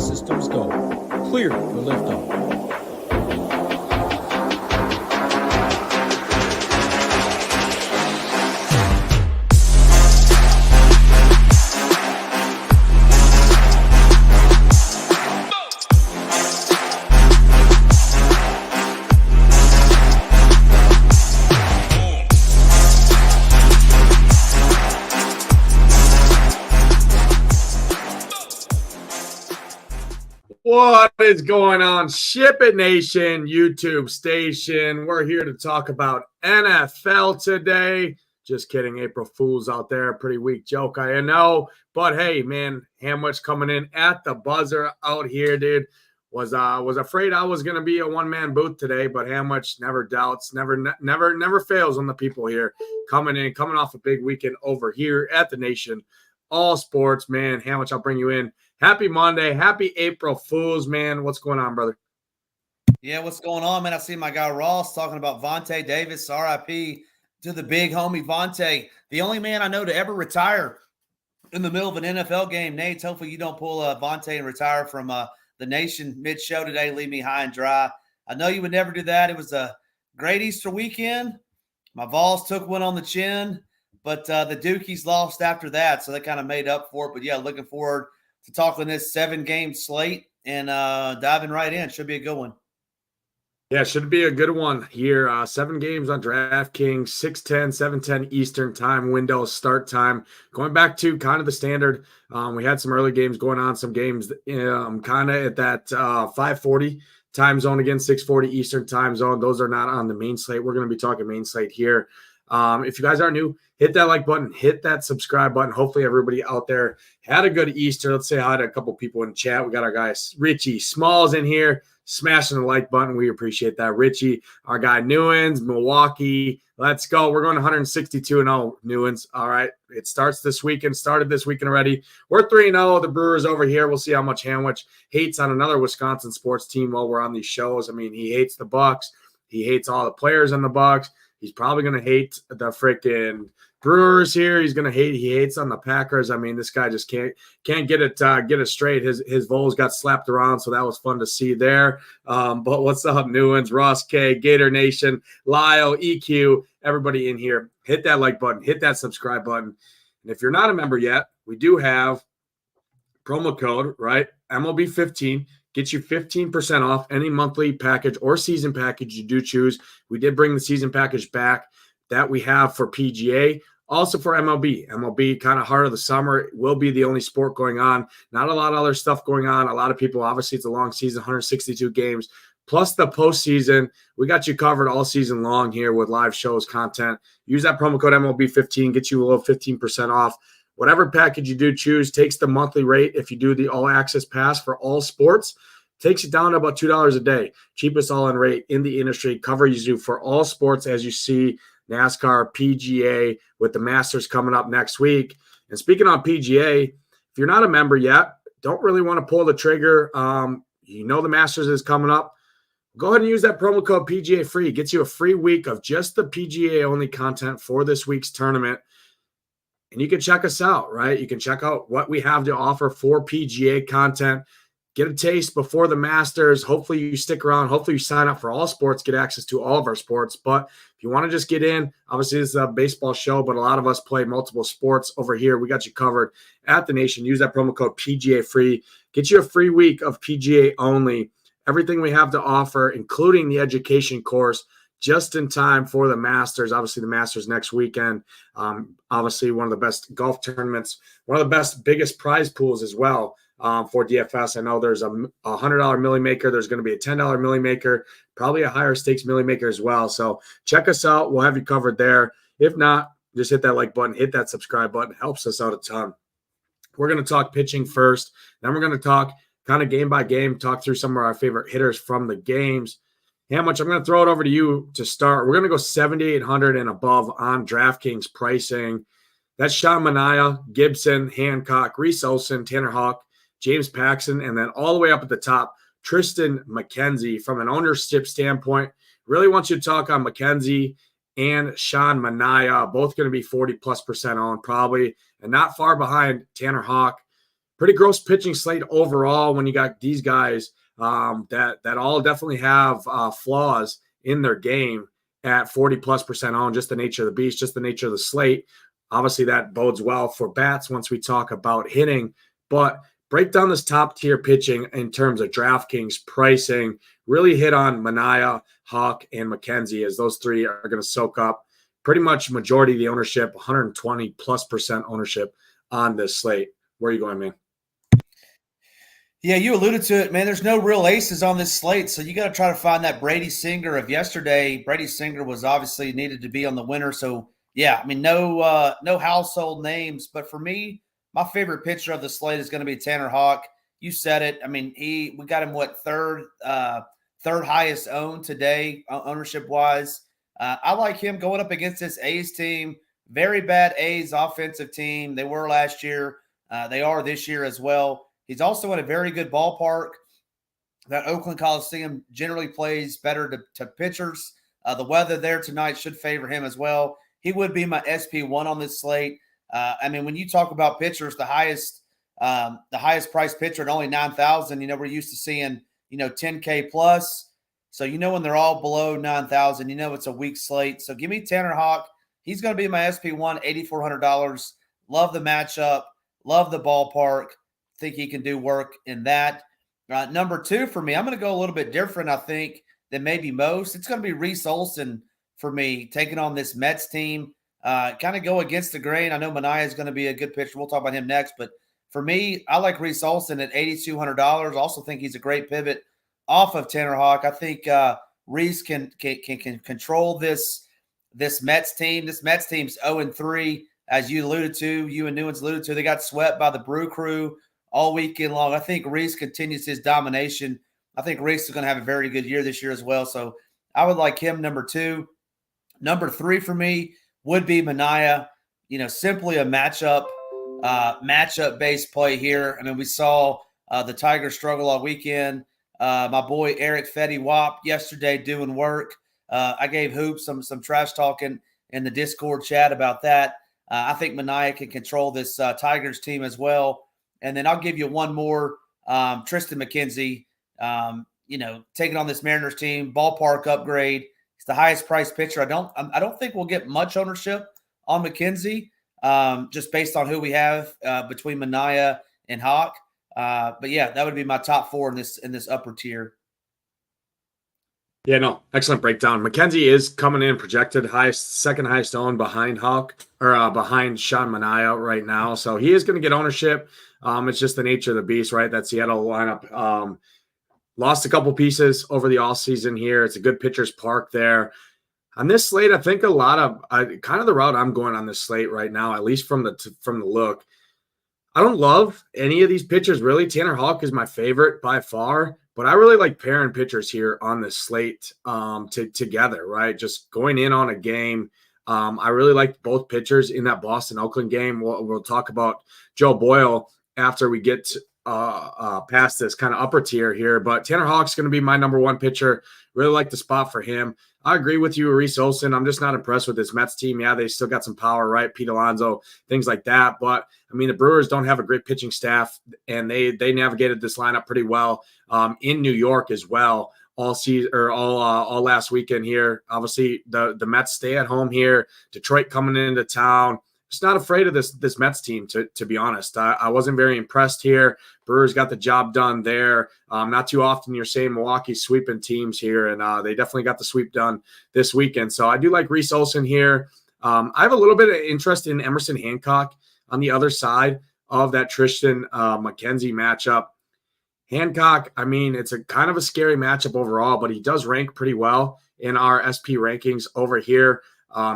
systems go. Clear for liftoff. What is going on, SHIPIT Nation YouTube station? We're here to talk about NFL today. Just kidding, April Fools out there. Pretty weak joke, I know. But hey, man, Hamwich coming in at the buzzer out here, dude. Was afraid I was gonna be a one-man booth today, but Hamwich never doubts, never fails on the people here. Coming off a big weekend over here at the Nation. All sports, man. Hamwich, I'll bring you in. Happy Monday. Happy April Fools, man. What's going on, brother? Yeah, what's going on, man? I see my guy Ross talking about Vontae Davis, RIP to the big homie Vontae, the only man I know to ever retire in the middle of an NFL game. Nate, hopefully you don't pull Vontae and retire from the Nation mid-show today. Leave me high and dry. I know you would never do that. It was a great Easter weekend. My Vols took one on the chin, but the Dukies lost after that, so they kind of made up for it. But, yeah, looking forward to talking this 7-game slate and diving right in. Should be a good one. Yeah, should be a good one here. 7 games on DraftKings, 6:10, 7:10 Eastern time window start time. Going back to kind of the standard, we had some early games going on, some games kind of at that 5:40 time zone again, 6:40 Eastern time zone. Those are not on the main slate. We're going to be talking main slate here. If you guys are new, hit that like button, hit that subscribe button. Hopefully everybody out there had a good Easter. Let's say hi to a couple people in chat. We got our guy Richie Smalls in here, smashing the like button. We appreciate that. Richie, our guy Newens, Milwaukee. Let's go. We're going 162-0, Newens. All right. It started this weekend already. We're 3-0. The Brewers over here. We'll see how much Hamwich hates on another Wisconsin sports team while we're on these shows. I mean, he hates the Bucks. He hates all the players on the Bucks. He's probably going to hate the freaking Brewers here. He hates on the Packers. I mean, this guy just can't get it straight. His Vols got slapped around, so that was fun to see there. But what's up, Newens, Ross K, Gator Nation, Lyle, EQ, everybody in here. Hit that like button, hit that subscribe button. And if you're not a member yet, we do have promo code, right? MLB15. Get you 15% off any monthly package or season package you do choose. We did bring the season package back that we have for PGA. Also for MLB. MLB, kind of heart of the summer, it will be the only sport going on. Not a lot of other stuff going on. A lot of people, obviously, it's a long season, 162 games. Plus the postseason. We got you covered all season long here with live shows, content. Use that promo code MLB15. Get you a little 15% off. Whatever package you do choose takes the monthly rate. If you do the all-access pass for all sports, takes it down to about $2 a day. Cheapest all-in rate in the industry. Coverage you do for all sports, as you see, NASCAR, PGA, with the Masters coming up next week. And speaking on PGA, if you're not a member yet, don't really want to pull the trigger. You know the Masters is coming up. Go ahead and use that promo code PGA Free. It gets you a free week of just the PGA-only content for this week's tournament. And you can check us out, right? You can check out what we have to offer for PGA content. Get a taste before the Masters. Hopefully you stick around. Hopefully you sign up for all sports, get access to all of our sports. But if you want to just get in, obviously this is a baseball show, but a lot of us play multiple sports over here. We got you covered at the Nation. Use that promo code PGA Free. Get you a free week of PGA only. Everything we have to offer, including the education course, just in time for the Masters. Obviously, the Masters next weekend. Obviously, one of the best golf tournaments, one of the best, biggest prize pools as well for DFS. I know there's a $100 Millie Maker. There's going to be a $10 Millie Maker, probably a higher stakes Millie Maker as well. So check us out. We'll have you covered there. If not, just hit that like button, hit that subscribe button. It helps us out a ton. We're going to talk pitching first. Then we're going to talk kind of game by game, talk through some of our favorite hitters from the games. Hamwich, I'm going to throw it over to you to start. We're going to go 7,800 and above on DraftKings pricing. That's Sean Manaea, Gibson, Hancock, Reese Olson, Tanner Houck, James Paxton, and then all the way up at the top, Tristan McKenzie. From an ownership standpoint, really want you to talk on McKenzie and Sean Manaea, both going to be 40+% owned probably, and not far behind Tanner Houck. pretty gross pitching slate overall when you got these guys that all definitely have flaws in their game at 40+% owned. Just the nature of the beast, just the nature of the slate. Obviously, that bodes well for bats once we talk about hitting. But break down this top tier pitching in terms of DraftKings pricing. Really hit on Manaea, Hawk, and McKenzie, as those three are going to soak up pretty much majority of the ownership, 120+% ownership on this slate. Where are you going, man? Yeah, you alluded to it, man. There's no real aces on this slate, so you got to try to find that Brady Singer of yesterday. Brady Singer was obviously needed to be on the winner, so yeah, I mean, no household names, but for me, my favorite pitcher of the slate is going to be Tanner Hawk. You said it. I mean, we got him third highest owned today, ownership wise. I like him going up against this A's team. Very bad A's offensive team. They were last year. They are this year as well. He's also in a very good ballpark. That Oakland Coliseum generally plays better to pitchers. The weather there tonight should favor him as well. He would be my SP1 on this slate. I mean, when you talk about pitchers, the highest priced pitcher at only 9,000, we're used to seeing, 10K plus. So, when they're all below 9,000, it's a weak slate. So give me Tanner Hawk. He's going to be my SP1, $8,400. Love the matchup. Love the ballpark. Think he can do work in that. Number 2 for me, I'm going to go a little bit different, I think, than maybe most. It's going to be Reese Olson for me, taking on this Mets team. Kind of go against the grain. I know Manaea is going to be a good pitcher. We'll talk about him next. But for me, I like Reese Olson at $8,200. Also think he's a great pivot off of Tanner Hawk. I think Reese can control this Mets team. This Mets team's 0-3, as you alluded to. You and Newens alluded to. They got swept by the Brew Crew all weekend long. I think Reese continues his domination. I think Reese is going to have a very good year this year as well. So I would like him number 2. Number 3 for me would be Manaea. Simply a matchup-based play here. I mean, we saw the Tigers struggle all weekend. My boy Eric Fetty Wap yesterday doing work. I gave Hoop some trash talking in the Discord chat about that. I think Manaea can control this Tigers team as well. And then I'll give you one more, Tristan McKenzie, taking on this Mariners team, ballpark upgrade. He's the highest priced pitcher. I don't think we'll get much ownership on McKenzie, just based on who we have between Manaea and Hawk. But yeah, that would be my top 4 in this upper tier. Yeah, no, excellent breakdown. McKenzie is coming in projected second highest owned behind Hawk or behind Sean Manaea right now. So he is going to get ownership. It's just the nature of the beast, right? That Seattle lineup lost a couple pieces over the offseason here. It's a good pitcher's park there. On this slate, I think a lot of kind of the route I'm going on this slate right now, at least from the look. I don't love any of these pitchers, really. Tanner Hawk is my favorite by far, but I really like pairing pitchers here on this slate together, right? Just going in on a game. I really liked both pitchers in that Boston-Oakland game. We'll talk about Joe Boyle after we get past this kind of upper tier here, but Tanner Hawk's going to be my number 1 pitcher. Really like the spot for him. I agree with you, Reese Olson. I'm just not impressed with this Mets team. Yeah, they still got some power, right? Pete Alonso, things like that. But I mean, the Brewers don't have a great pitching staff, and they navigated this lineup pretty well in New York as well all season or all last weekend here. Obviously, the Mets stay at home here. Detroit coming into town. Just not afraid of this Mets team, to be honest. I wasn't very impressed here. Brewers got the job done there. Not too often you're saying Milwaukee sweeping teams here, and they definitely got the sweep done this weekend. So I do like Reese Olson here. I have a little bit of interest in Emerson Hancock on the other side of that Tristan McKenzie matchup. Hancock, I mean, it's a kind of a scary matchup overall, but he does rank pretty well in our SP rankings over here.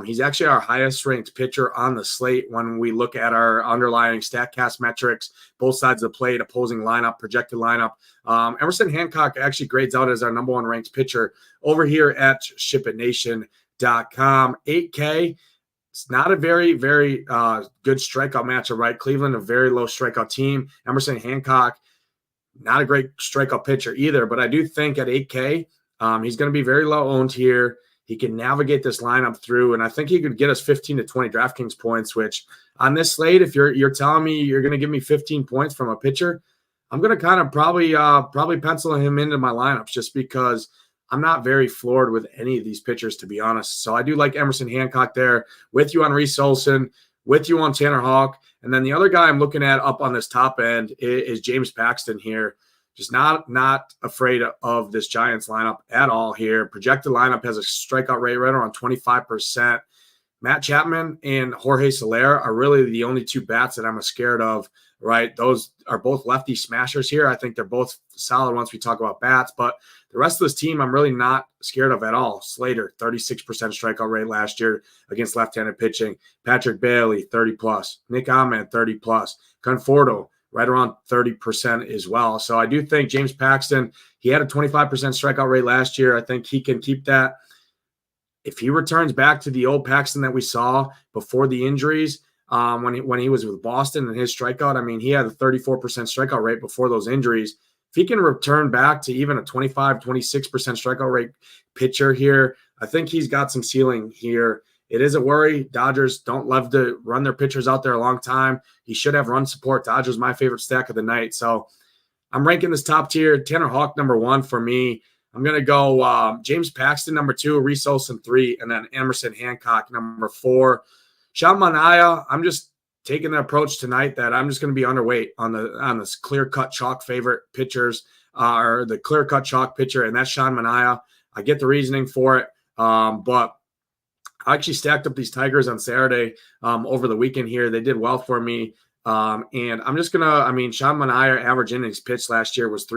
He's actually our highest ranked pitcher on the slate when we look at our underlying StatCast metrics, both sides of the plate, opposing lineup, projected lineup. Emerson Hancock actually grades out as our number 1 ranked pitcher over here at SHIPITNation.com. 8K. It's not a very, very good strikeout matchup, right? Cleveland, a very low strikeout team. Emerson Hancock, not a great strikeout pitcher either, but I do think at 8K, he's going to be very low owned here. He can navigate this lineup through, and I think he could get us 15 to 20 DraftKings points, which on this slate, if you're telling me you're going to give me 15 points from a pitcher, I'm going to kind of probably pencil him into my lineups just because I'm not very floored with any of these pitchers, to be honest. So I do like Emerson Hancock there, with you on Reese Olson, with you on Tanner Houck. And then the other guy I'm looking at up on this top end is James Paxton here. Just not afraid of this Giants lineup at all here. Projected lineup has a strikeout rate right around 25%. Matt Chapman and Jorge Soler are really the only two bats that I'm scared of, right? Those are both lefty smashers here. I think they're both solid once we talk about bats, but the rest of this team I'm really not scared of at all. Slater, 36% strikeout rate last year against left-handed pitching. Patrick Bailey, 30+. Nick Ahmed, 30+. Conforto, right around 30% as well. So I do think James Paxton, he had a 25% strikeout rate last year. I think he can keep that. If he returns back to the old Paxton that we saw before the injuries, when he was with Boston and his strikeout, I mean, he had a 34% strikeout rate before those injuries. If he can return back to even a 25, 26% strikeout rate pitcher here, I think he's got some ceiling here. It is a worry. Dodgers don't love to run their pitchers out there a long time. He should have run support. Dodgers, my favorite stack of the night. So I'm ranking this top tier. Tanner Houck, number 1 for me. I'm going to go James Paxton, number 2, Reese Olson, 3, and then Emerson Hancock, number 4. Sean Manaea, I'm just taking the approach tonight that I'm just going to be underweight on this clear-cut chalk favorite pitchers, or the clear-cut chalk pitcher, and that's Sean Manaea. I get the reasoning for it, but I actually stacked up these Tigers on Saturday over the weekend here. They did well for me. And I'm just going to, Sean Manaea average innings pitched last year was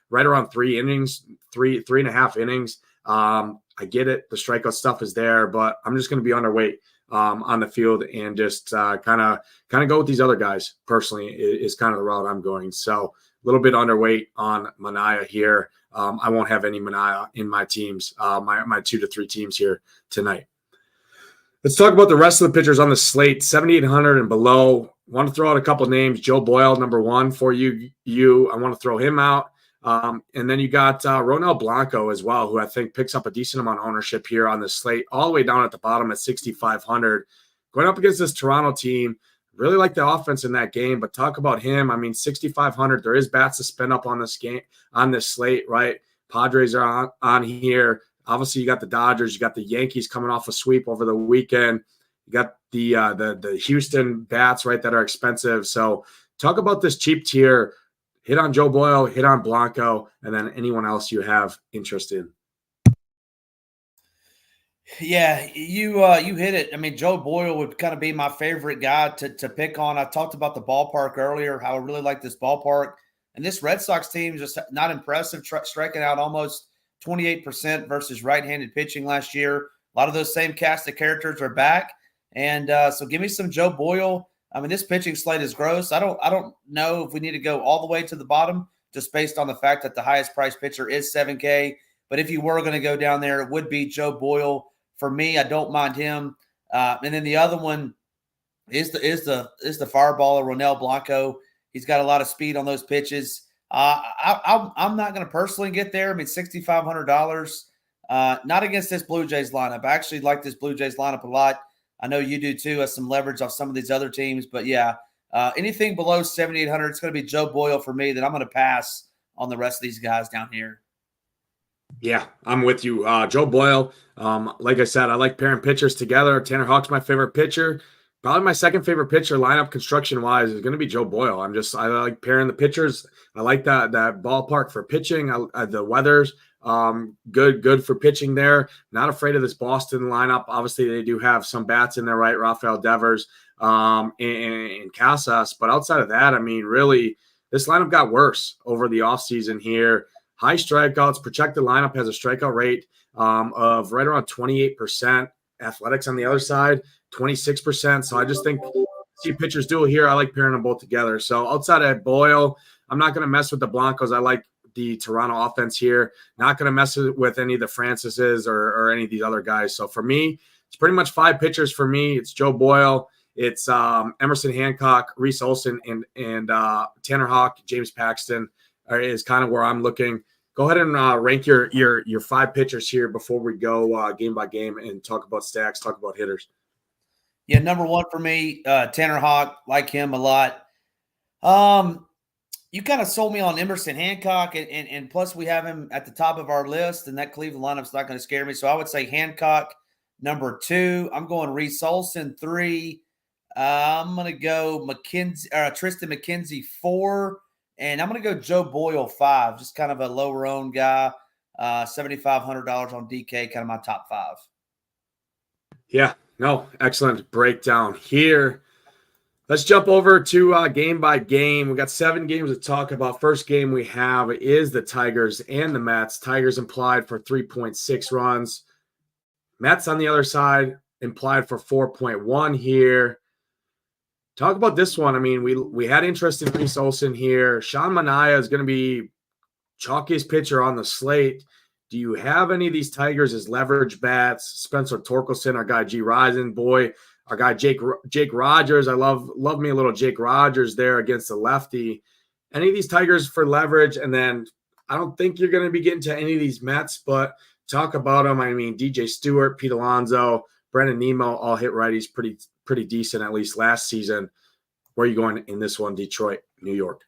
right around 3 innings, three and a half innings. I get it. The strikeout stuff is there, but I'm just going to be underweight on the field and just kind of go with these other guys personally is kind of the route I'm going. So a little bit underweight on Manaea here. I won't have any Manaea in my teams, my 2 to 3 teams here tonight. Let's talk about the rest of the pitchers on the slate, 7,800 and below. Want to throw out a couple names. Joe Boyle, number 1 for you. I want to throw him out. And then you got Ronel Blanco as well, who I think picks up a decent amount of ownership here on the slate, all the way down at the bottom at 6,500. Going up against this Toronto team, really like the offense in that game, but talk about him. 6,500. There is bats to spend up on this game, on this slate, right? Padres are on here. Obviously, you got the Dodgers, you got the Yankees coming off a sweep over the weekend. You got the Houston bats, right, that are expensive. So talk about this cheap tier. Hit on Joe Boyle, hit on Blanco, and then anyone else you have interest in. Yeah, you hit it. Joe Boyle would kind of be my favorite guy to pick on. I talked about the ballpark earlier, how I really like this ballpark. And this Red Sox team is just not impressive, striking out almost 28% versus right-handed pitching last year. A lot of those same cast of characters are back. And so give me some Joe Boyle. This pitching slate is gross. I don't know if we need to go all the way to the bottom just based on the fact that the highest priced pitcher is $7K. But if you were going to go down there, it would be Joe Boyle. For me, I don't mind him. And then the other one is the fireballer, Ronel Blanco. He's got a lot of speed on those pitches. I'm not going to personally get there. $6,500. Not against this Blue Jays lineup. I actually like this Blue Jays lineup a lot. I know you do too, as some leverage off some of these other teams. But yeah, anything below 7,800, it's going to be Joe Boyle for me. Then I'm going to pass on the rest of these guys down here. Yeah, I'm with you. Joe Boyle, like I said, I like pairing pitchers together. Tanner Houck's my favorite pitcher. Probably my second favorite pitcher lineup construction-wise is going to be Joe Boyle. I like pairing the pitchers. I like that ballpark for pitching. The weather's good for pitching there. Not afraid of this Boston lineup. Obviously, they do have some bats in there, right? Rafael Devers and Casas. But outside of that, really, this lineup got worse over the offseason here. High strikeouts. Projected lineup has a strikeout rate of right around 28%. Athletics on the other side, 26%. So I just think see pitchers do it here. I like pairing them both together. So outside of Boyle, I'm not going to mess with the Blancos. I like the Toronto offense here. Not going to mess with any of the Francises or any of these other guys. So for me, it's pretty much 5 pitchers for me. It's Joe Boyle. It's Emerson Hancock, Reese Olson, and Tanner Houck, James Paxton is kind of where I'm looking. Go ahead and rank your 5 pitchers here before we go game by game and talk about stacks, talk about hitters. Yeah, number 1 for me, Tanner Houck. Like him a lot. You kind of sold me on Emerson Hancock, and plus we have him at the top of our list, and that Cleveland lineup's not going to scare me. So I would say Hancock, number 2. I'm going Reese Olson, 3. I'm going to go Tristan McKenzie, 4. And I'm going to go Joe Boyle, 5. Just kind of a lower-owned guy, $7,500 on DK, kind of my top 5. Yeah, no, excellent breakdown here. Let's jump over to game by game. We got 7 games to talk about. First game we have is the Tigers and the Mets. Tigers implied for 3.6 runs. Mets on the other side implied for 4.1 here. Talk about this one. I mean, we had interest in Reese Olson here. Sean Manaea is going to be chalkiest pitcher on the slate. Do you have any of these Tigers as leverage bats? Spencer Torkelson, our guy G. Risen, boy. Our guy Jake Rogers. I love me a little Jake Rogers there against the lefty. Any of these Tigers for leverage? And then I don't think you're going to be getting to any of these Mets, but talk about them. I mean, DJ Stewart, Pete Alonso, Brendan Nemo all hit righties pretty decent, at least last season. Where are you going in this one? Detroit, New York.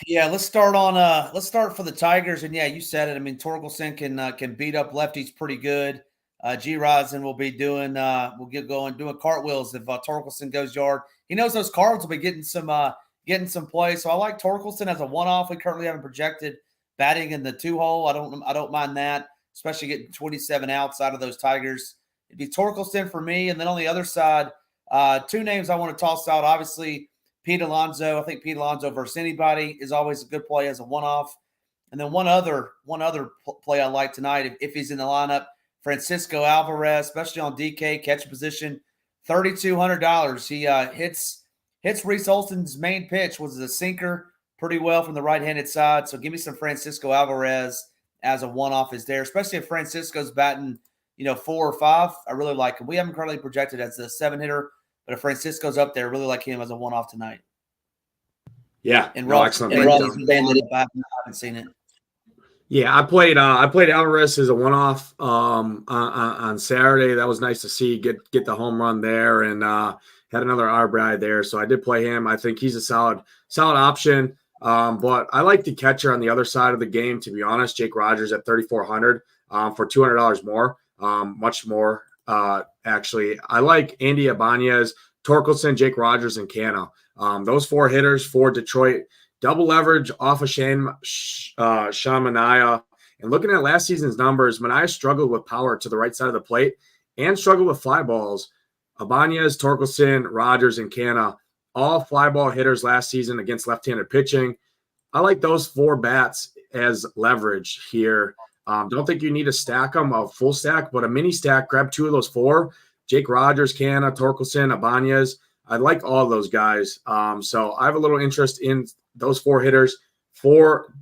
Yeah, let's start for the Tigers. And yeah, you said it. I mean, Torkelson can beat up lefties pretty good. G. Rosen will be doing cartwheels if Torkelson goes yard. He knows those cards will be getting some play. So I like Torkelson as a one-off. We currently haven't projected batting in the 2-hole. I don't mind that, especially getting 27 outs out of those Tigers. It'd be Torkelson for me. And then on the other side, 2 names I want to toss out. Obviously, Pete Alonso. I think Pete Alonso versus anybody is always a good play as a one-off. And then one other play I like tonight, if he's in the lineup, Francisco Alvarez, especially on DK, catch position, $3,200. He hits Reese Olson's main pitch, was a sinker pretty well from the right-handed side. So give me some Francisco Alvarez as a one-off is there, especially if Francisco's batting, 4 or 5. I really like him. We haven't currently projected as the 7-hitter, but if Francisco's up there, I really like him as a one-off tonight. Yeah, and excellent. I haven't seen it. Yeah, I played Alvarez as a one-off on Saturday. That was nice to see get the home run there, and had another RBI there. So I did play him. I think he's a solid option. But I like the catcher on the other side of the game, to be honest. Jake Rogers at $3,400 for $200 more, much more actually. I like Andy Ibanez, Torkelson, Jake Rogers, and Cano. Those 4 hitters for Detroit. Double leverage off of Sean Manaea. And looking at last season's numbers, Manaea struggled with power to the right side of the plate and struggled with fly balls. Ibanez, Torkelson, Rogers, and Cano, all fly ball hitters last season against left-handed pitching. I like those 4 bats as leverage here. Don't think you need to stack them, a full stack, but a mini stack. Grab 2 of those 4. Jake Rogers, Cano, Torkelson, Ibanez. I like all of those guys. So I have a little interest in those 4 hitters for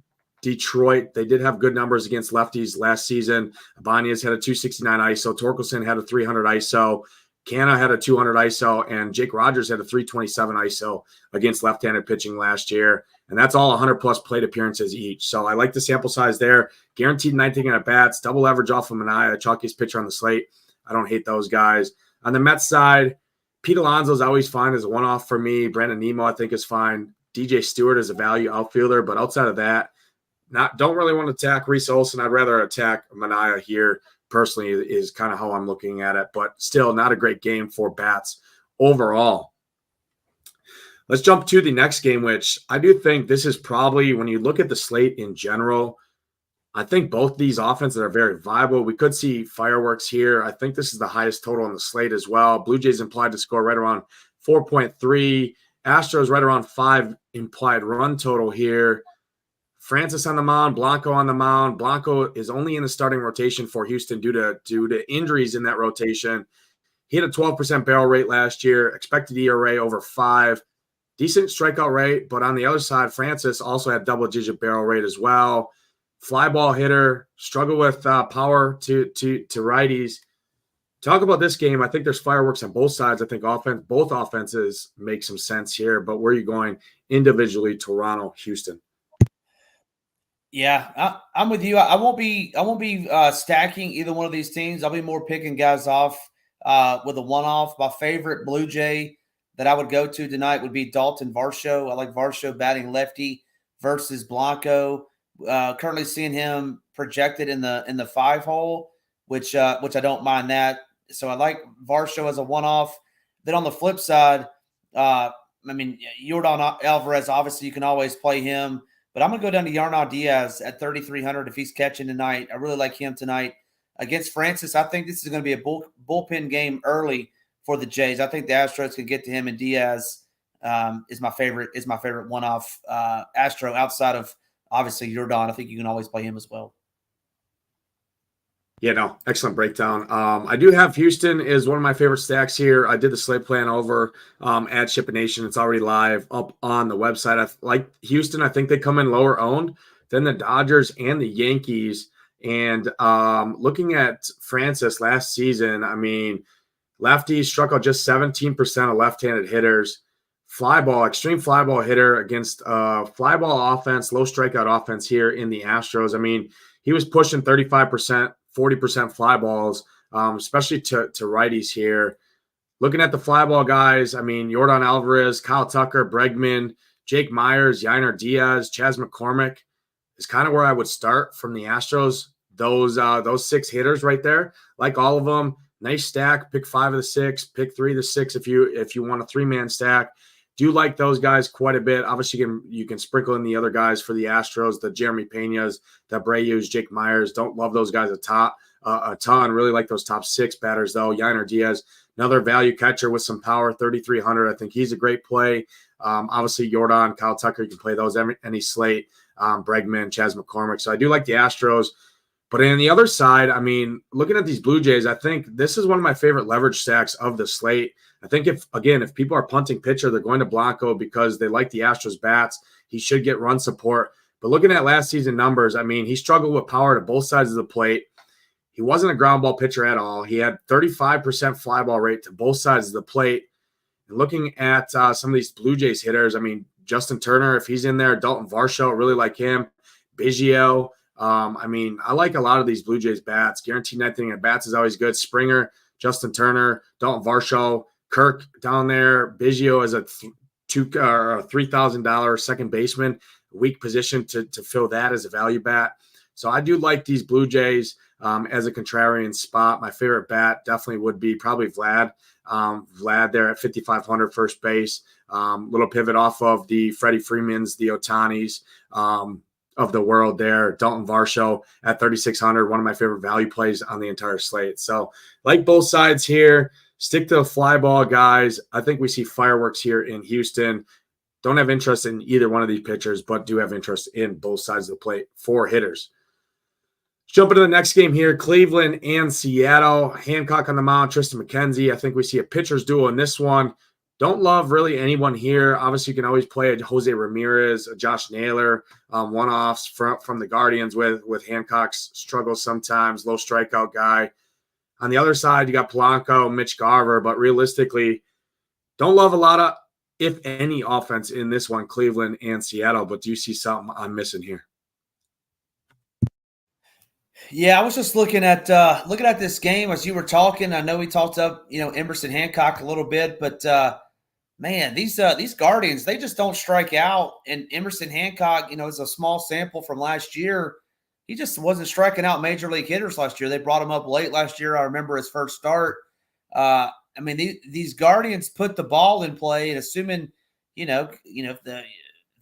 Detroit. They did have good numbers against lefties last season. Ibanez had a 269 ISO. Torkelson had a 300 ISO. Cano had a 200 ISO. And Jake Rogers had a 327 ISO against left-handed pitching last year. And that's all 100-plus plate appearances each. So I like the sample size there. Guaranteed 19 at bats. Double leverage off of Manaea, chalkiest pitcher on the slate. I don't hate those guys. On the Mets side, Pete Alonso is always fine as a one-off for me. Brandon Nemo, I think, is fine. DJ Stewart is a value outfielder, but outside of that, don't really want to attack Reese Olson. I'd rather attack Manaea here. Personally, is kind of how I'm looking at it, but still not a great game for bats overall. Let's jump to the next game, which I do think this is probably, when you look at the slate in general, I think both these offenses are very viable. We could see fireworks here. I think this is the highest total on the slate as well. Blue Jays implied to score right around 4.3. Astros right around 5 implied run total here. Francis on the mound, Blanco on the mound. Blanco is only in the starting rotation for Houston due to injuries in that rotation. He had a 12% barrel rate last year, expected ERA over 5. Decent strikeout rate, but on the other side, Francis also had double-digit barrel rate as well. Fly ball hitter, struggle with power to righties. Talk about this game. I think there's fireworks on both sides. I think both offenses make some sense here, but where are you going individually, Toronto, Houston? Yeah, I'm with you. I won't be stacking either one of these teams. I'll be more picking guys off with a one-off. My favorite Blue Jay that I would go to tonight would be Dalton Varsho. I like Varsho batting lefty versus Blanco. Currently seeing him projected in the 5 hole, which I don't mind that. So I like Varsho as a one-off. Then on the flip side, Yordan Alvarez, obviously you can always play him. But I'm going to go down to Yarnall Diaz at 3,300 if he's catching tonight. I really like him tonight. Against Francis, I think this is going to be a bullpen game early for the Jays. I think the Astros can get to him, and Diaz is my favorite one-off Astro outside of, obviously, Yordan. I think you can always play him as well. Yeah, no, excellent breakdown. I do have Houston is one of my favorite stacks here. I did the slate plan over at SHIPIT Nation. It's already live up on the website. I like Houston. I think they come in lower owned than the Dodgers and the Yankees. And looking at Francis last season, I mean, lefties struck out just 17% of left-handed hitters. Extreme fly ball hitter against fly ball offense, low strikeout offense here in the Astros. I mean, he was pushing 35%. 40% fly balls, especially to righties here. Looking at the fly ball guys, I mean, Yordan Alvarez, Kyle Tucker, Bregman, Jake Myers, Yainer Diaz, Chas McCormick is kind of where I would start from the Astros. Those 6 hitters right there, like all of them, nice stack. Pick 5 of the 6, pick 3 of the 6 if you want a 3-man stack. Do like those guys quite a bit. Obviously, you can sprinkle in the other guys for the Astros, the Jeremy Peñas, the Abreu's, Jake Myers. Don't love those guys a ton. Really like those top 6 batters, though. Yainer Diaz, another value catcher with some power, 3,300. I think he's a great play. Obviously, Yordan, Kyle Tucker, you can play those any slate. Bregman, Chas McCormick. So I do like the Astros. But on the other side, I mean, looking at these Blue Jays, I think this is one of my favorite leverage stacks of the slate. I think if people are punting pitcher, they're going to Blanco because they like the Astros bats. He should get run support. But looking at last season numbers, I mean, he struggled with power to both sides of the plate. He wasn't a ground ball pitcher at all. He had 35% fly ball rate to both sides of the plate. And looking at some of these Blue Jays hitters, I mean, Justin Turner, if he's in there, Dalton Varsho, really like him. Biggio. I mean, I like a lot of these Blue Jays bats. Guaranteed ninth inning at bats is always good. Springer, Justin Turner, Dalton Varsho, Kirk down there. Biggio as a $3,000 second baseman, weak position to fill that as a value bat. So I do like these Blue Jays as a contrarian spot. My favorite bat definitely would be probably Vlad. Vlad there at 5,500 first base. Little pivot off of the Freddie Freemans, the Otanis of the world there. Dalton Varsho at 3,600, one of my favorite value plays on the entire slate. So like both sides here. Stick to the fly ball guys. I think we see fireworks here in Houston. Don't have interest in either one of these pitchers, but do have interest in both sides of the plate for hitters. Let's jump into the next game here. Cleveland and Seattle. Hancock on the mound, Tristan McKenzie. I think we see a pitcher's duel in this one. Don't love really anyone here. Obviously, you can always play a Jose Ramirez, a Josh Naylor, one-offs from the Guardians with Hancock's struggles sometimes, low strikeout guy. On the other side, you got Polanco, Mitch Garver, but realistically, don't love a lot of, if any, offense in this one, Cleveland and Seattle. But do you see something I'm missing here? Yeah, I was just looking at this game as you were talking. I know we talked up, Emerson Hancock a little bit, but man, these Guardians, they just don't strike out. And Emerson Hancock, is a small sample from last year. He just wasn't striking out major league hitters last year. They brought him up late last year. I remember his first start. These Guardians put the ball in play, and assuming, if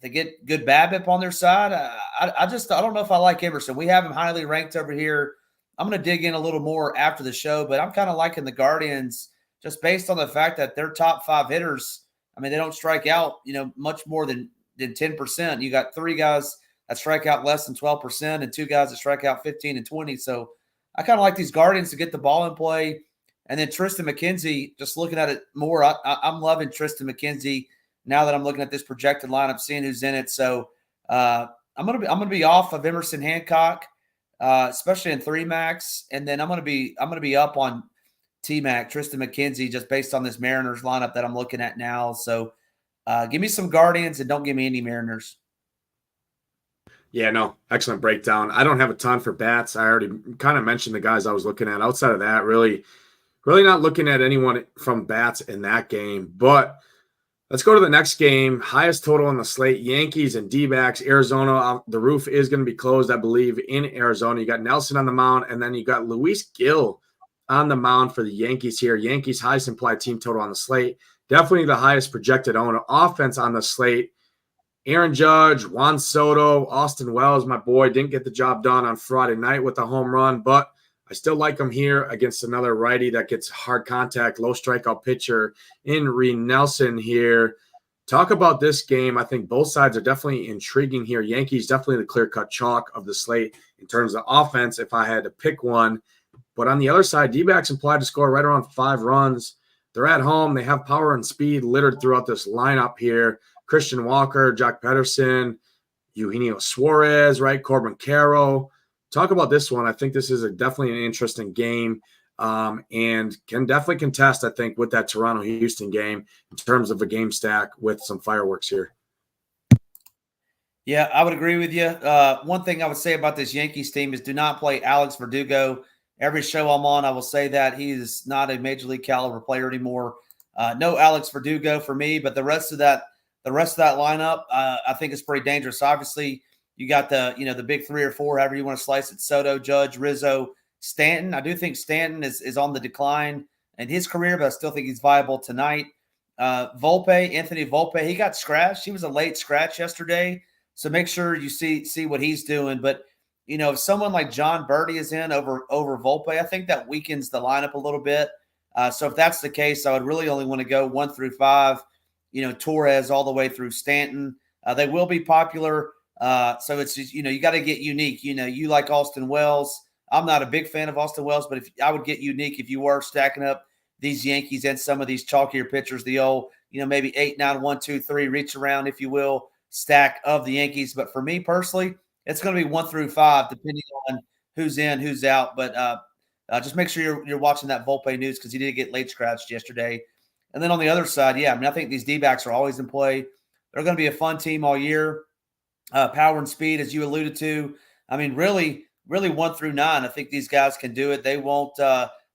they get good BABIP on their side, I don't know if I like Emerson. We have him highly ranked over here. I'm going to dig in a little more after the show, but I'm kind of liking the Guardians just based on the fact that their top 5 hitters, they don't strike out, much more than 10%. You got 3 guys that strike out less than 12% and 2 guys that strike out 15 and 20. So I kind of like these Guardians to get the ball in play. And then Tristan McKenzie, just looking at it more, I'm loving Tristan McKenzie now that I'm looking at this projected lineup, seeing who's in it. So I'm gonna be off of Emerson Hancock, especially in 3-max, and then I'm gonna be up on T-Mac, Tristan McKenzie, just based on this Mariners lineup that I'm looking at now. So give me some Guardians and don't give me any Mariners. Yeah, no, excellent breakdown. I don't have a ton for bats. I already kind of mentioned the guys I was looking at. Outside of that, really not looking at anyone from bats in that game. But let's go to the next game. Highest total on the slate, Yankees and D-backs. Arizona, the roof is going to be closed, I believe, in Arizona. You got Nelson on the mound, and then you got Luis Gil on the mound for the Yankees here. Yankees highest implied team total on the slate. Definitely the highest projected owner offense on the slate. Aaron Judge, Juan Soto, Austin Wells, my boy, didn't get the job done on Friday night with a home run, but I still like him here against another righty that gets hard contact, low strikeout pitcher in Reed Nelson here. Talk about this game. I think both sides are definitely intriguing here. Yankees definitely the clear-cut chalk of the slate in terms of offense if I had to pick one. But on the other side, D-backs implied to score right around 5 runs. They're at home. They have power and speed littered throughout this lineup here. Christian Walker, Jack Pedersen, Eugenio Suarez, right? Corbin Carroll. Talk about this one. I think this is definitely an interesting game and can definitely contest, I think, with that Toronto-Houston game in terms of a game stack with some fireworks here. Yeah, I would agree with you. One thing I would say about this Yankees team is do not play Alex Verdugo. Every show I'm on, I will say that he is not a major league caliber player anymore. No Alex Verdugo for me, but the rest of that lineup, I think is pretty dangerous. Obviously, you got the big 3 or 4, however you want to slice it: Soto, Judge, Rizzo, Stanton. I do think Stanton is on the decline in his career, but I still think he's viable tonight. Anthony Volpe, he got scratched. He was a late scratch yesterday, so make sure you see what he's doing. But if someone like John Birdie is in over Volpe, I think that weakens the lineup a little bit. So if that's the case, I would really only want to go 1 through 5. Torres all the way through Stanton. They will be popular. So it's just, you got to get unique. You like Austin Wells. I'm not a big fan of Austin Wells, but I would get unique if you were stacking up these Yankees and some of these chalkier pitchers, the old, maybe 8, 9, 1, 2, 3, reach around, if you will, stack of the Yankees. But for me personally, it's going to be 1 through 5, depending on who's in, who's out. But just make sure you're watching that Volpe news because he did get late scratched yesterday. And then on the other side, I think these D-backs are always in play. They're going to be a fun team all year. Power and speed, as you alluded to. I mean, really 1 through 9, I think these guys can do it. They won't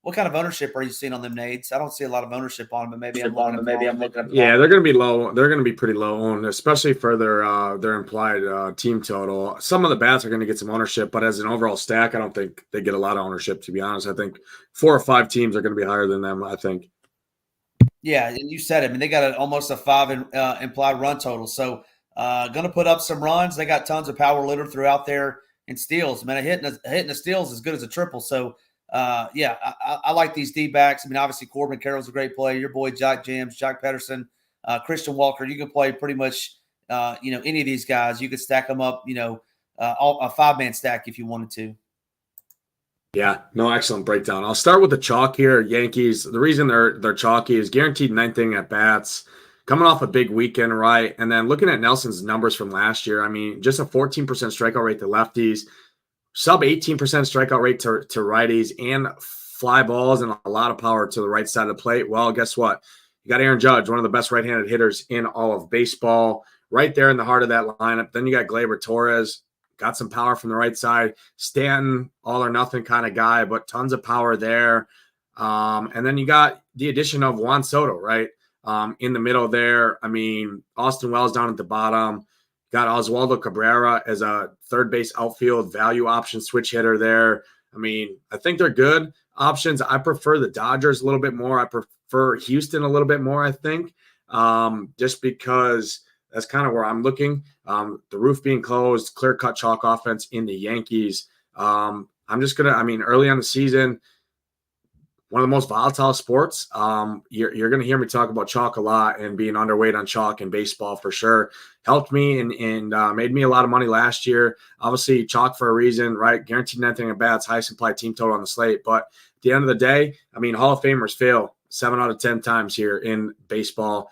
what kind of ownership are you seeing on them, Nades? I don't see a lot of ownership on them, but maybe I'm looking up. Yeah, they're going to be low. They're going to be pretty low owned, especially for their implied team total. Some of the bats are going to get some ownership, but as an overall stack, I don't think they get a lot of ownership, to be honest. I think 4 or 5 teams are going to be higher than them, I think. Yeah, and you said it. I mean, they got almost a 5 implied run total. So going to put up some runs. They got tons of power littered throughout there and steals. Man, hitting a steal is as good as a triple. So, I like these D-backs. I mean, obviously, Corbin Carroll's a great player. Your boy, Jack Pedersen, Christian Walker. You can play pretty much, any of these guys. You could stack them up, a 5-man stack if you wanted to. Yeah, no, excellent breakdown. I'll start with the chalk here. Yankees, the reason they're chalky is guaranteed 9th inning at bats, coming off a big weekend, right? And then looking at Nelson's numbers from last year, I mean, just a 14% strikeout rate to lefties, sub 18% strikeout rate to righties, and fly balls and a lot of power to the right side of the plate. Well, guess what? You got Aaron Judge, one of the best right-handed hitters in all of baseball, right there in the heart of that lineup. Then you got Gleyber Torres, got some power from the right side. Stanton, all or nothing kind of guy, but tons of power there. And then you got the addition of Juan Soto, right? In the middle there. I mean, Austin Wells down at the bottom. Got Oswaldo Cabrera as a third base outfield value option switch hitter there. I mean, I think they're good options. I prefer the Dodgers a little bit more. I prefer Houston a little bit more, I think, just because that's kind of where I'm looking. The roof being closed, clear-cut chalk offense in the Yankees. I'm just going to, early on the season, one of the most volatile sports. You're going to hear me talk about chalk a lot and being underweight on chalk in baseball for sure. Helped me and made me a lot of money last year. Obviously, chalk for a reason, right? Guaranteed 9th inning at bats, highest implied team total on the slate. But at the end of the day, Hall of Famers fail 7 out of 10 times here in baseball.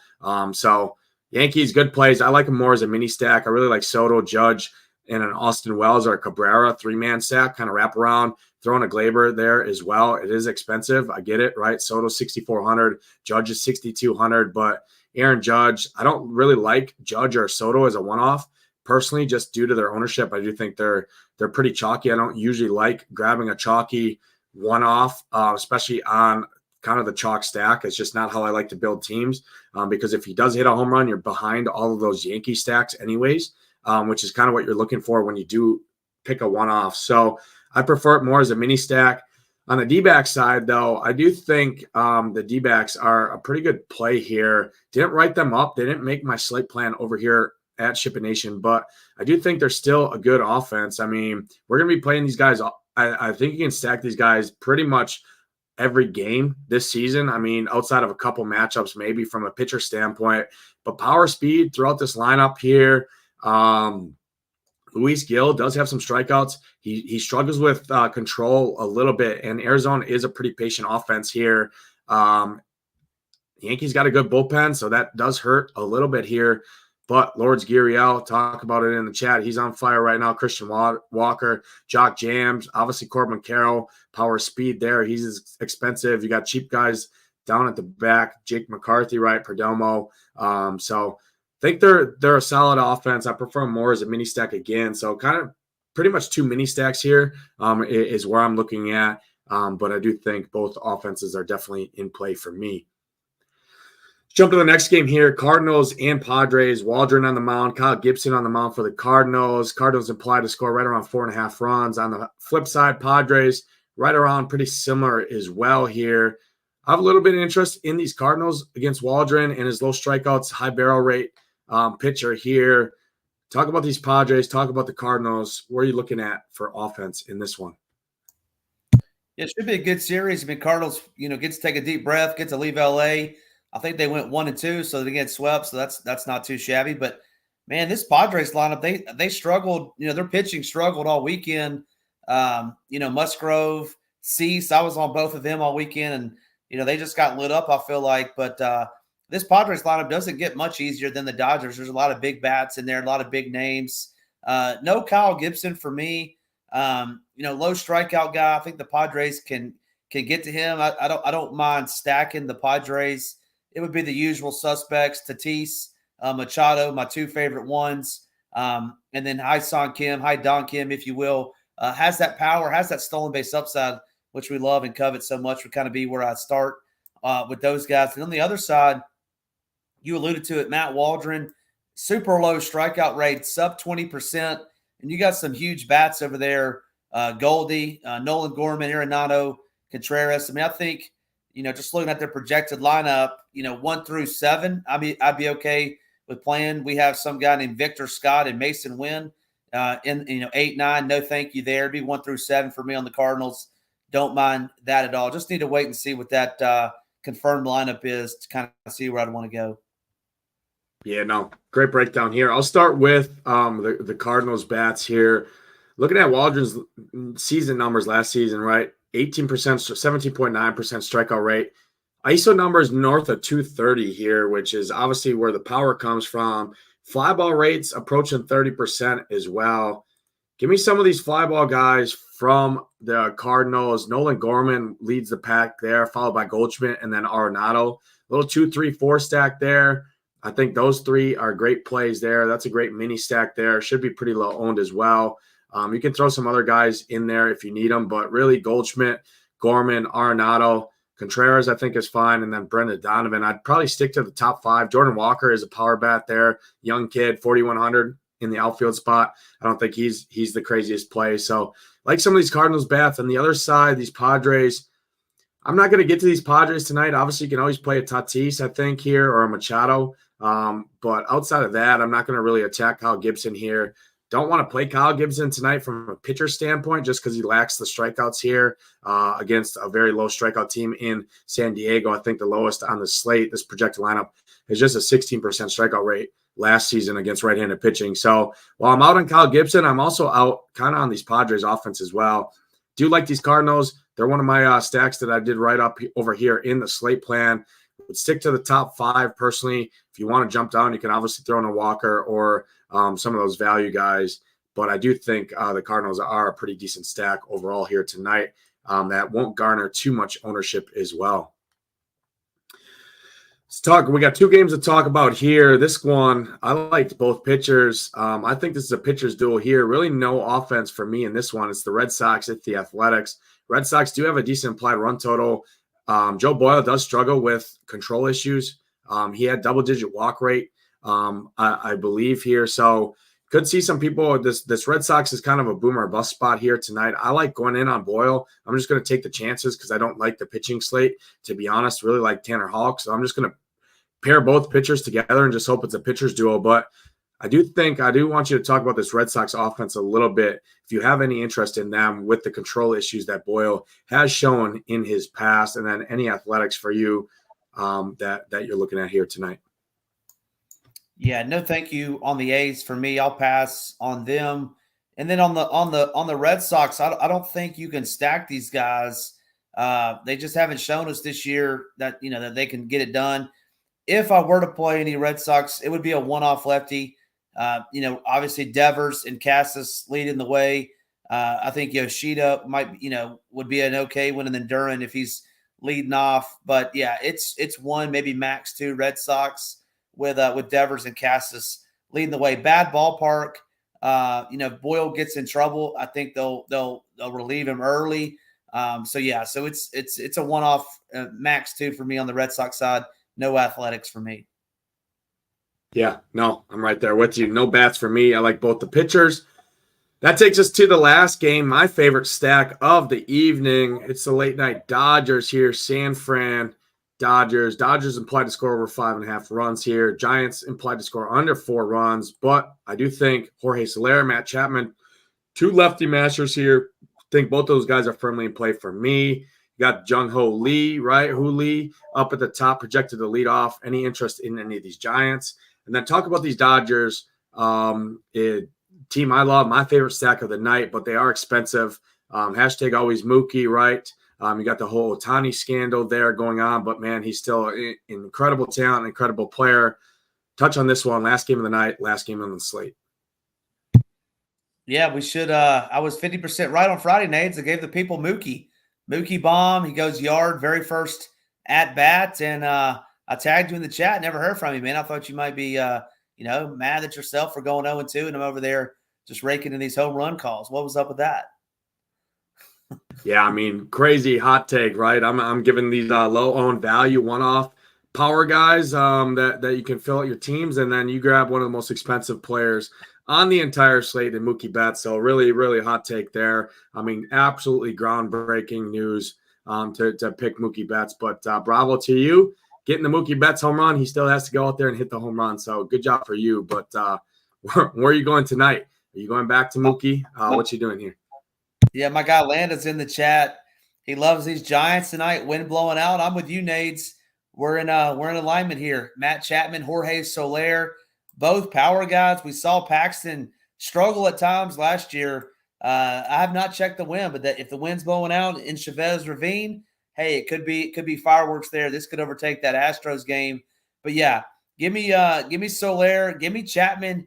So Yankees, good plays. I like them more as a mini stack. I really like Soto, Judge, and an Austin Wells or a Cabrera 3-man stack, kind of wrap around. Throwing a Gleyber there as well. It is expensive. I get it, right? Soto 6,400, Judge is 6,200, but Aaron Judge, I don't really like Judge or Soto as a one-off personally, just due to their ownership. I do think they're pretty chalky. I don't usually like grabbing a chalky one-off, especially on kind of the chalk stack. It's just not how I like to build teams, because if he does hit a home run, you're behind all of those Yankee stacks anyways, which is kind of what you're looking for when you do pick a one-off. So I prefer it more as a mini stack. On the D-back side, though, I do think the D-backs are a pretty good play here. Didn't write them up. They didn't make my slate plan over here at SHIPIT Nation, but I do think they're still a good offense. I mean, we're going to be playing these guys. I think you can stack these guys pretty much every game this season. I mean, outside of a couple matchups, maybe from a pitcher standpoint, but power speed throughout this lineup here. Luis Gil does have some strikeouts. He struggles with control a little bit, and Arizona is a pretty patient offense here. Yankees got a good bullpen, so that does hurt a little bit here. But Lourdes Gurriel, talk about it in the chat. He's on fire right now. Christian Walker, Jock Jams, obviously Corbin Carroll, power speed there. He's expensive. You got cheap guys down at the back. Jake McCarthy, right? Perdomo. So I think they're a solid offense. I prefer them more as a mini stack again. So kind of pretty much two mini stacks here is where I'm looking at. But I do think both offenses are definitely in play for me. Jump to the next game here. Cardinals and Padres. Waldron on the mound. Kyle Gibson on the mound for the Cardinals. Cardinals implied to score right around 4.5 runs. On the flip side, Padres right around pretty similar as well here. I have a little bit of interest in these Cardinals against Waldron and his low strikeouts, high barrel rate pitcher here. Talk about these Padres. Talk about the Cardinals. Where are you looking at for offense in this one? It should be a good series. I mean, Cardinals, get to take a deep breath, get to leave LA. I think they went 1-2, so they get swept. So that's not too shabby. But man, this Padres lineup, they struggled. Their pitching struggled all weekend. Musgrove, Cease, I was on both of them all weekend, and they just got lit up, I feel like. But this Padres lineup doesn't get much easier than the Dodgers. There's a lot of big bats in there, a lot of big names. No Kyle Gibson for me. Low strikeout guy. I think the Padres can get to him. I don't mind stacking the Padres. It would be the usual suspects: Tatis, Machado, my two favorite ones, and then Don Kim, if you will, has that power, has that stolen base upside, which we love and covet so much. Would kind of be where I start with those guys. And on the other side, you alluded to it, Matt Waldron, super low strikeout rate, sub 20%, and you got some huge bats over there. Goldie, Nolan Gorman, Arenado, Contreras. I mean, I think, just looking at their projected lineup, 1 through 7, I'd be okay with playing. We have some guy named Victor Scott and Mason Wynn in 8, 9. No, thank you there. It'd be 1 through 7 for me on the Cardinals. Don't mind that at all. Just need to wait and see what that confirmed lineup is to kind of see where I'd want to go. Yeah, no, great breakdown here. I'll start with the Cardinals bats here. Looking at Waldron's season numbers last season, right? 18%, 17.9% strikeout rate. ISO numbers north of 230 here, which is obviously where the power comes from. Fly ball rates approaching 30% as well. Give me some of these fly ball guys from the Cardinals. Nolan Gorman leads the pack there, followed by Goldschmidt and then Arenado. Little 2, 3, 4 stack there. I think those three are great plays there. That's a great mini stack there. Should be pretty low owned as well. You can throw some other guys in there if you need them, but really Goldschmidt, Gorman, Arenado, Contreras I think is fine, and then Brendan Donovan. I'd probably stick to the top 5. Jordan Walker is a power bat there, young kid, 4,100 in the outfield spot. I don't think he's the craziest play. So like some of these Cardinals bats. On the other side, these Padres, I'm not going to get to these Padres tonight. Obviously, you can always play a Tatis, I think, here, or a Machado. But outside of that, I'm not going to really attack Kyle Gibson here. Don't want to play Kyle Gibson tonight from a pitcher standpoint just because he lacks the strikeouts here against a very low strikeout team in San Diego. I think the lowest on the slate, this projected lineup, is just a 16% strikeout rate last season against right-handed pitching. So while I'm out on Kyle Gibson, I'm also out kind of on these Padres offense as well. Do like these Cardinals. They're one of my stacks that I did right up over here in the slate plan. Would stick to the top 5 personally. If you want to jump down, you can obviously throw in a Walker or some of those value guys. But I do think the Cardinals are a pretty decent stack overall here tonight that won't garner too much ownership as well. We got two games to talk about here. This one, I liked both pitchers. I think this is a pitcher's duel here. Really no offense for me in this one. It's the Red Sox, it's the Athletics. Red Sox do have a decent implied run total. Joe Boyle does struggle with control issues. He had double-digit walk rate, I believe, here. So could see some people. This Red Sox is kind of a boomer bust spot here tonight. I like going in on Boyle. I'm just going to take the chances because I don't like the pitching slate, to be honest. Really like Tanner Houck. So I'm just going to pair both pitchers together and just hope it's a pitcher's duo. But I do want you to talk about this Red Sox offense a little bit. If you have any interest in them with the control issues that Boyle has shown in his past, and then any Athletics for you that you're looking at here tonight. Yeah, no, thank you on the A's for me. I'll pass on them. And then on the Red Sox, I don't think you can stack these guys. They just haven't shown us this year that that they can get it done. If I were to play any Red Sox, it would be a one-off lefty. Obviously Devers and Cassis leading the way. I think Yoshida would be an okay one, and then Duran if he's leading off. But yeah, it's one, maybe max two Red Sox with Devers and Cassis leading the way. Bad ballpark. Boyle gets in trouble, I think they'll relieve him early. So it's a one-off max two for me on the Red Sox side. No Athletics for me. Yeah, no, I'm right there with you. No bats for me. I like both the pitchers. That takes us to the last game, my favorite stack of the evening. It's the late night Dodgers here. San Fran Dodgers. Dodgers implied to score over 5.5 runs here. Giants implied to score under 4 runs. But I do think Jorge Soler, Matt Chapman, two lefty mashers here. I think both those guys are firmly in play for me. You got Jung-Ho Lee, right? Lee up at the top, projected to lead off. Any interest in any of these Giants? And then talk about these Dodgers. Team I love, my favorite stack of the night, but they are expensive. Hashtag always Mookie, right? You got the whole Ohtani scandal there going on, but man, he's still an incredible talent, incredible player. Touch on this one. Last game of the night, last game on the slate. Yeah, we should. I was 50% right on Friday, Nades. I gave the people Mookie bomb. He goes yard, very first at bat, and I tagged you in the chat. Never heard from you, man. I thought you might be, mad at yourself for going 0-2, and I'm over there just raking in these home run calls. What was up with that? Yeah, I mean, crazy hot take, right? I'm giving these low-owned value one-off power guys that you can fill out your teams, and then you grab one of the most expensive players on the entire slate in Mookie Betts. So really, really hot take there. I mean, absolutely groundbreaking news to pick Mookie Betts. But bravo to you. Getting the Mookie Betts home run, he still has to go out there and hit the home run. So good job for you. But where are you going tonight? Are you going back to Mookie? What you doing here? Yeah, my guy Landon's in the chat. He loves these Giants tonight. Wind blowing out. I'm with you, Nades. We're in alignment here. Matt Chapman, Jorge Soler, both power guys. We saw Paxton struggle at times last year. I have not checked the wind, but if the wind's blowing out in Chavez Ravine, hey, it could be fireworks there. This could overtake that Astros game. But yeah, give me Soler, give me Chapman.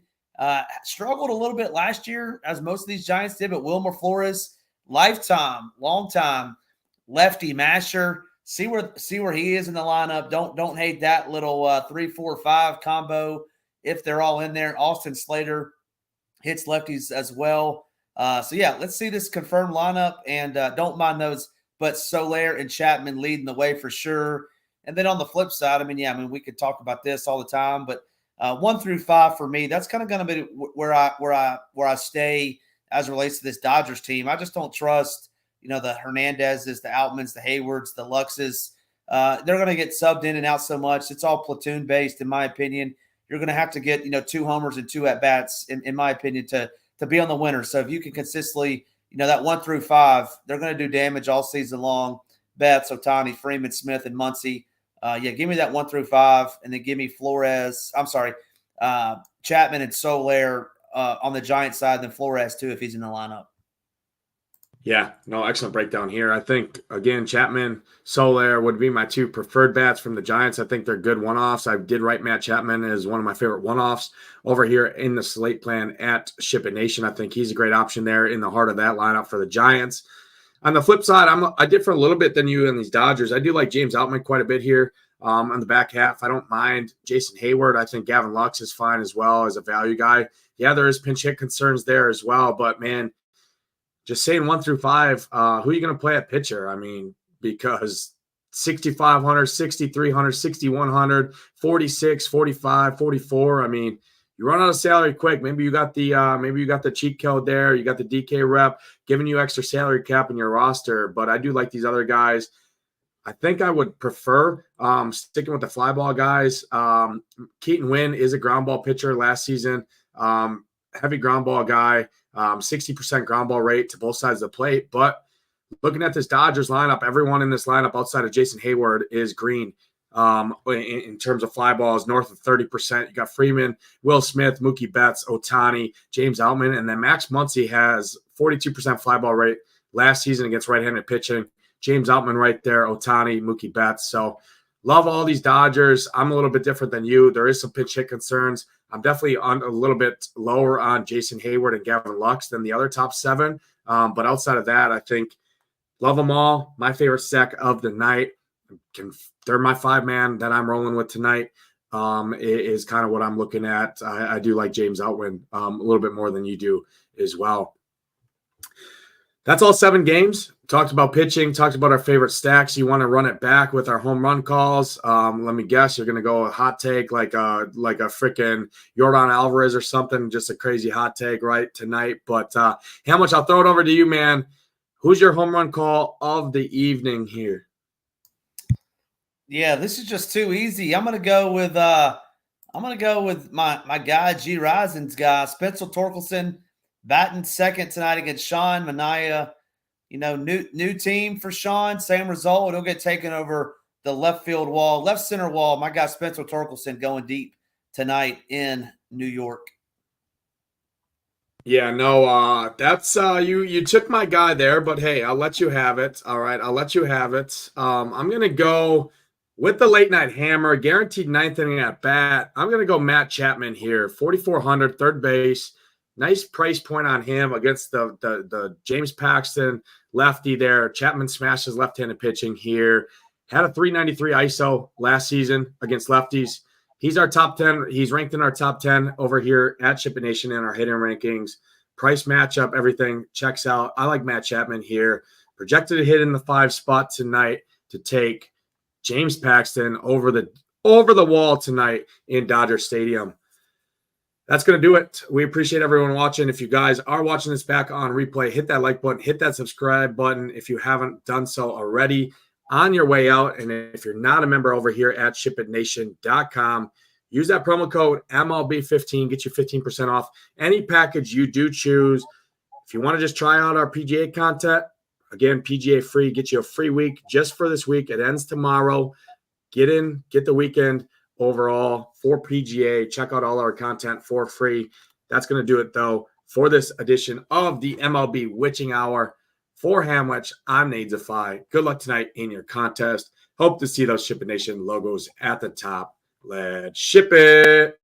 Struggled a little bit last year, as most of these Giants did, but Wilmer Flores, lifetime, long time lefty masher. See where he is in the lineup. Don't hate that little 3-4-5 combo if they're all in there. Austin Slater hits lefties as well. Let's see this confirmed lineup, and don't mind those. But Soler and Chapman leading the way for sure. And then on the flip side, we could talk about this all the time, but 1 through 5 for me, that's kind of going to be where I stay as it relates to this Dodgers team. I just don't trust, the Hernandezes, the Outmans, the Haywards, the Luxes. They're going to get subbed in and out so much. It's all platoon based, in my opinion. You're going to have to get, 2 homers and 2 at bats, in my opinion, to be on the winner. So if you can consistently, that 1 through 5, they're going to do damage all season long. Betts, Ohtani, Freeman, Smith, and Muncy. Give me that 1 through 5, and then give me Chapman and Soler on the Giant side, then Flores too if he's in the lineup. Yeah, no, excellent breakdown here. I think, again, Chapman, Soler would be my 2 preferred bats from the Giants. I think they're good one-offs. I did write Matt Chapman as one of my favorite one-offs over here in the slate plan at SHIPIT Nation. I think he's a great option there in the heart of that lineup for the Giants. On the flip side, I differ a little bit than you in these Dodgers. I do like James Outman quite a bit here. on the back half. I don't mind Jason Hayward. I think Gavin Lux is fine as well as a value guy. Yeah, there is pinch hit concerns there as well. But, man, just saying 1 through 5, who are you going to play at pitcher? I mean, because 6,500, 6,300, 6,100, 46, 45, 44. I mean, you run out of salary quick. Maybe you got the cheat code there. You got the DK rep giving you extra salary cap in your roster. But I do like these other guys. I think I would prefer sticking with the fly ball guys. Keaton Wynn is a ground ball pitcher last season. Heavy ground ball guy, 60% ground ball rate to both sides of the plate. But looking at this Dodgers lineup, everyone in this lineup outside of Jason Hayward is green in terms of fly balls, north of 30%. You got Freeman, Will Smith, Mookie Betts, Ohtani, James Outman, and then Max Muncy has 42% fly ball rate last season against right-handed pitching. James Outman right there, Ohtani, Mookie Betts. So love all these Dodgers. I'm a little bit different than you. There is some pinch hit concerns. I'm definitely on a little bit lower on Jason Hayward and Gavin Lux than the other top 7. But outside of that, I think love them all. My favorite stack of the night. They're my 5-man that I'm rolling with tonight. Is kind of what I'm looking at. I do like James Outman a little bit more than you do as well. That's all 7 games. Talked about pitching, talked about our favorite stacks. You want to run it back with our home run calls. Let me guess, you're going to go a hot take like a freaking Yordan Alvarez or something, just a crazy hot take right tonight. But how much? I'll throw it over to you, man. Who's your home run call of the evening here? Yeah, this is just too easy. I'm gonna go with my guy G Risen's guy, Spencer Torkelson, batting second tonight against Sean Manaea. You know, new team for Sean, same result. He'll get taken over the left center wall. My guy Spencer Torkelson going deep tonight in New York. Yeah, no, that's you took my guy there, but hey, I'll let you have it. All right, I'll let you have it. I'm gonna go with the late night hammer, guaranteed 9th inning at bat. I'm gonna go Matt Chapman here, 4,400, third base. Nice price point on him against the James Paxton lefty there. Chapman smashes left-handed pitching here. Had a 393 ISO last season against lefties. He's our top 10. He's ranked in our top 10 over here at SHIPIT Nation in our hitting rankings. Price matchup, everything checks out. I like Matt Chapman here. Projected to hit in the 5 spot tonight to take James Paxton over the wall tonight in Dodger Stadium. That's going to do it. We appreciate everyone watching. If you guys are watching this back on replay, hit that like button, hit that subscribe button if you haven't done so already on your way out. And if you're not a member over here at SHIPITNation.com, use that promo code MLB15, get you 15% off any package you do choose. If you want to just try out our PGA content, again, PGA free, get you a free week just for this week. It ends tomorrow. Get the weekend overall for PGA. Check out all our content for free. That's going to do it, though, for this edition of the MLB Witching Hour. For Hamwich, I'm Nadesify. Good luck tonight in your contest. Hope to see those SHIPIT Nation logos at the top. Let's ship it.